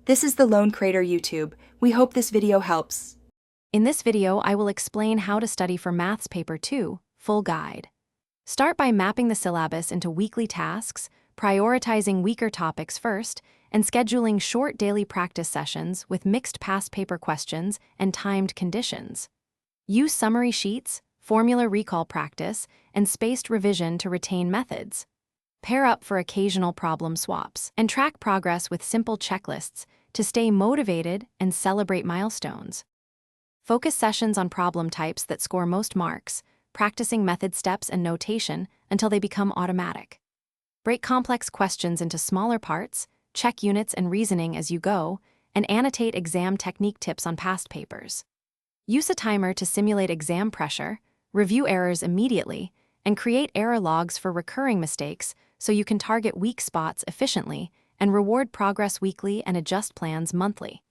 This is the Lone Crater YouTube. We hope this video helps. In this video, I will explain how to study for Maths Paper 2, full guide. Start by mapping the syllabus into weekly tasks, prioritizing weaker topics first, and scheduling short daily practice sessions with mixed past paper questions and timed conditions. Use summary sheets, formula recall practice, and spaced revision to retain methods. Pair up for occasional problem swaps, and track progress with simple checklists to stay motivated and celebrate milestones. Focus sessions on problem types that score most marks, practicing method steps and notation until they become automatic. Break complex questions into smaller parts, check units and reasoning as you go, and annotate exam technique tips on past papers. Use a timer to simulate exam pressure, review errors immediately, and create error logs for recurring mistakes so you can target weak spots efficiently and reward progress weekly and adjust plans monthly.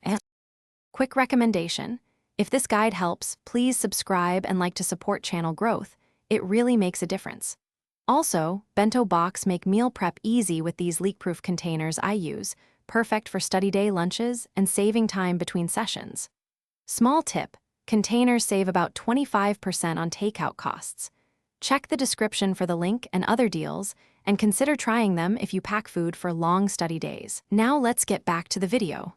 Quick recommendation: if this guide helps, please subscribe and like to support channel growth. It really makes a difference. Also, bento box make meal prep easy with these leak-proof containers I use, perfect for study day lunches and saving time between sessions. Small tip: containers save about 25% on takeout costs. Check the description for the link and other deals, and consider trying them if you pack food for long study days. Now let's get back to the video.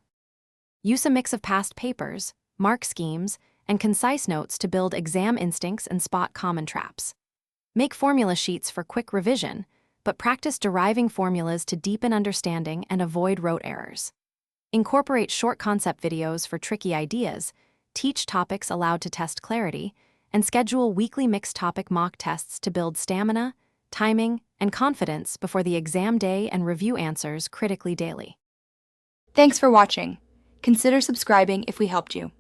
Use a mix of past papers, mark schemes, and concise notes to build exam instincts and spot common traps. Make formula sheets for quick revision, but practice deriving formulas to deepen understanding and avoid rote errors. Incorporate short concept videos for tricky ideas, teach topics allowed to test clarity, and schedule weekly mixed topic mock tests to build stamina, timing, and confidence before the exam day and review answers critically daily. Thanks for watching. Consider subscribing if we helped you.